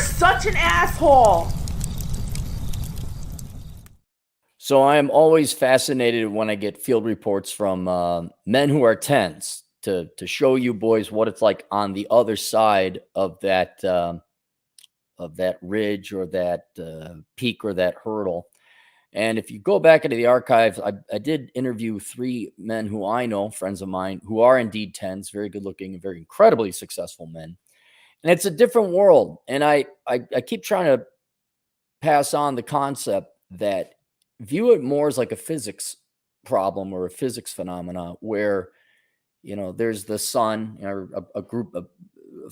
such an asshole. So I am always fascinated when I get field reports from men who are tens to show you boys what it's like on the other side of that ridge or that peak or that hurdle. And if you go back into the archives, I did interview 3 men who I know, friends of mine, who are indeed tens, very good looking and very incredibly successful men. And it's a different world. And I keep trying to pass on the concept that view it more as like a physics problem or a physics phenomena where, there's the sun or a group of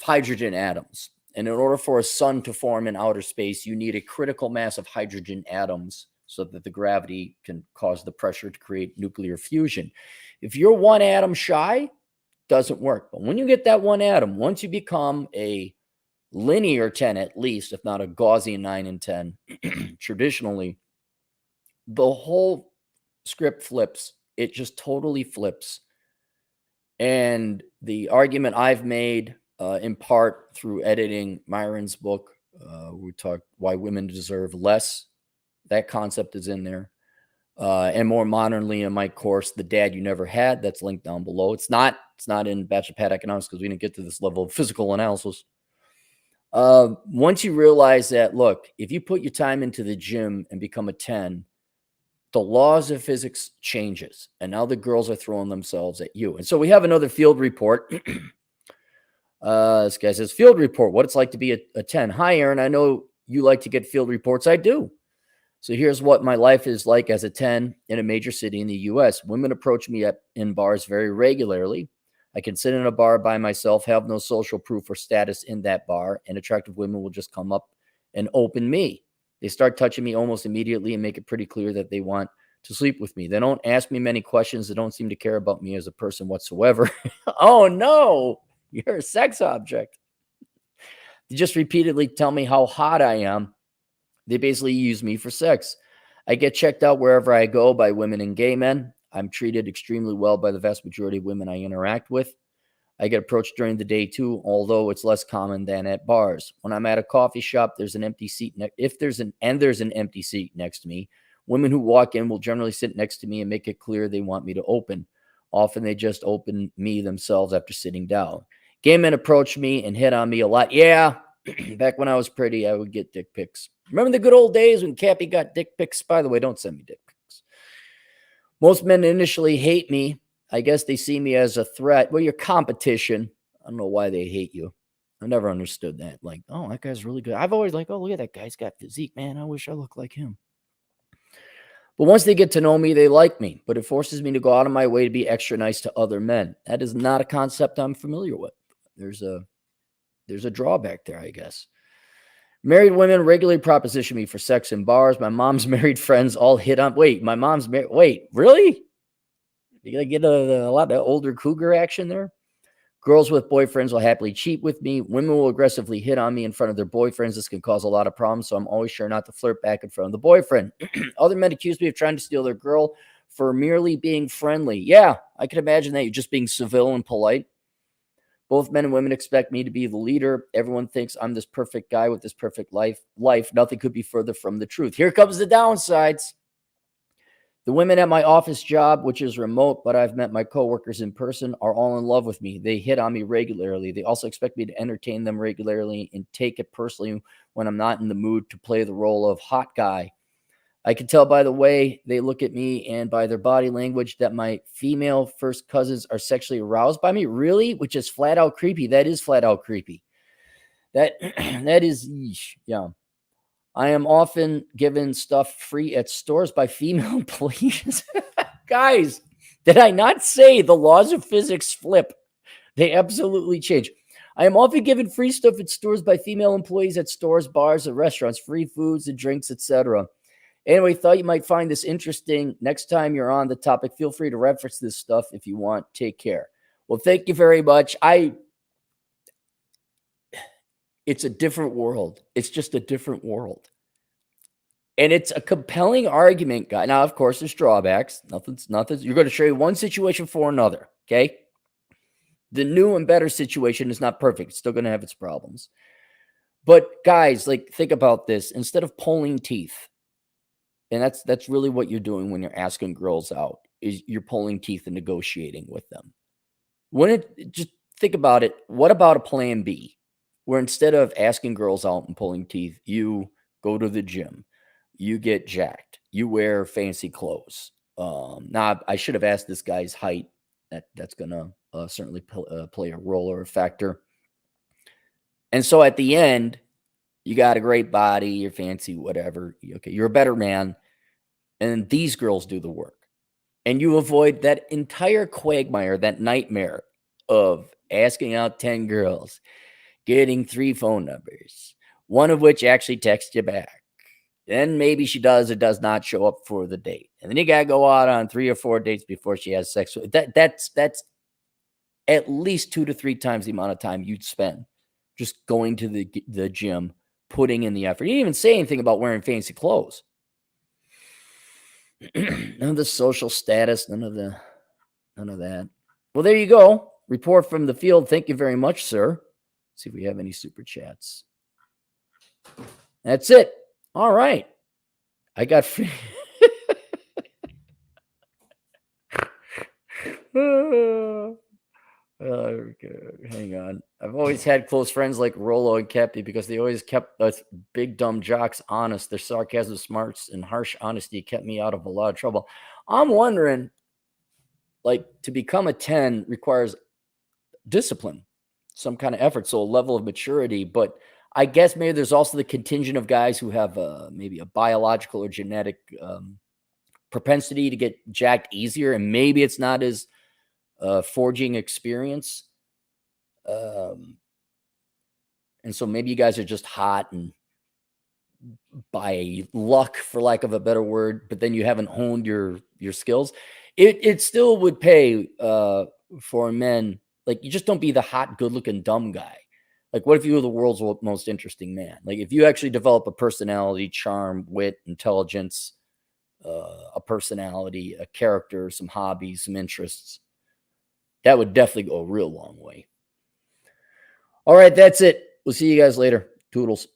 hydrogen atoms. And in order for a sun to form in outer space, you need a critical mass of hydrogen atoms so that the gravity can cause the pressure to create nuclear fusion. If you're one atom shy, doesn't work. But when you get that one atom, once you become a linear 10 at least, if not a Gaussian 9 and 10, traditionally, the whole script flips. It just totally flips. And the argument I've made in part through editing Myron's book, we talked Why Women Deserve Less. That concept is in there. And more modernly in my course, The Dad You Never Had, that's linked down below. It's not in Bachelor Pad Economics because we didn't get to this level of physical analysis. Once you realize that, look, if you put your time into the gym and become a 10, the laws of physics changes. And now the girls are throwing themselves at you. And so we have another field report. This guy says, field report, what it's like to be a 10. Hi, Aaron. I know you like to get field reports. I do. So here's what my life is like as a 10 in a major city in the U.S. Women approach me in bars very regularly. I can sit in a bar by myself, have no social proof or status in that bar, and attractive women will just come up and open me. They start touching me almost immediately and make it pretty clear that they want to sleep with me. They don't ask me many questions. They don't seem to care about me as a person whatsoever. Oh, no, you're a sex object. They just repeatedly tell me how hot I am. They basically use me for sex. I get checked out wherever I go by women and gay men. I'm treated extremely well by the vast majority of women I interact with. I get approached during the day too, although it's less common than at bars. When I'm at a coffee shop, there's an empty seat. There's an empty seat next to me, women who walk in will generally sit next to me and make it clear they want me to open. Often they just open me themselves after sitting down. Gay men approach me and hit on me a lot. Yeah, back when I was pretty, I would get dick pics. Remember the good old days when Cappy got dick pics? By the way, don't send me dick pics. Most men initially hate me. I guess they see me as a threat. Well, you're competition. I don't know why they hate you. I never understood that. Like, oh, that guy's really good. I've always like, oh, look at that guy. He's got physique, man. I wish I looked like him. But once they get to know me, they like me. But it forces me to go out of my way to be extra nice to other men. That is not a concept I'm familiar with. There's a drawback there, I guess. Married women regularly proposition me for sex in bars. My mom's married friends all hit on. Wait, my mom's married. Wait, really? You get a lot of older cougar action there. Girls with boyfriends will happily cheat with me. Women will aggressively hit on me in front of their boyfriends. This can cause a lot of problems, so I'm always sure not to flirt back in front of the boyfriend. Other men accuse me of trying to steal their girl for merely being friendly. Yeah, I can imagine that. You're just being civil and polite. Both men and women expect me to be the leader. Everyone thinks I'm this perfect guy with this perfect life. Nothing could be further from the truth. Here comes the downsides. The women at my office job, which is remote, but I've met my coworkers in person, are all in love with me. They hit on me regularly. They also expect me to entertain them regularly and take it personally when I'm not in the mood to play the role of hot guy. I can tell by the way they look at me and by their body language that my female first cousins are sexually aroused by me. Really? Which is flat out creepy. That is flat out creepy. That is, yeah. I am often given stuff free at stores by female employees. Guys, did I not say the laws of physics flip? They absolutely change. I am often given free stuff at stores by female employees at stores, bars, and restaurants, free foods and drinks, etc. Anyway, thought you might find this interesting. Next time you're on the topic, feel free to reference this stuff if you want. Take care. Well, thank you very much. It's a different world. It's just a different world. And it's a compelling argument, guy. Now, of course, there's drawbacks. Nothing's. You're going to show you one situation for another, okay? The new and better situation is not perfect. It's still going to have its problems. But guys, like, think about this. Instead of pulling teeth, and that's really what you're doing when you're asking girls out, is you're pulling teeth and negotiating with them. Just think about it. What about a plan B, where instead of asking girls out and pulling teeth, you go to the gym, you get jacked, you wear fancy clothes. Now I should have asked this guy's height. That's gonna certainly play a role or a factor. And so at the end, you got a great body, you're fancy, whatever. Okay, you're a better man, and these girls do the work. And you avoid that entire quagmire, that nightmare of asking out 10 girls, getting 3 phone numbers, one of which actually texts you back. Then maybe she does or does not show up for the date. And then you got to go out on 3 or 4 dates before she has sex. That's at least 2 to 3 times the amount of time you'd spend just going to the gym, putting in the effort. You didn't even say anything about wearing fancy clothes. None of the social status, none of that. Well, there you go. Report from the field. Thank you very much, sir. Let's see if we have any super chats. That's it. All right. I got free. Hang on. I've always had close friends like Rollo and Kepi because they always kept us big dumb jocks honest. Their sarcasm, smarts, and harsh honesty kept me out of a lot of trouble. I'm wondering, like, to become a 10 requires discipline, some kind of effort, so a level of maturity. But I guess maybe there's also the contingent of guys who have maybe a biological or genetic propensity to get jacked easier, and maybe it's not as forging experience. And so maybe you guys are just hot and by luck, for lack of a better word, but then you haven't honed your skills. It still would pay for men. Like, you just don't be the hot, good-looking, dumb guy. Like, what if you were the world's most interesting man? Like, if you actually develop a personality, charm, wit, intelligence, a personality, a character, some hobbies, some interests, that would definitely go a real long way. All right, that's it. We'll see you guys later. Toodles.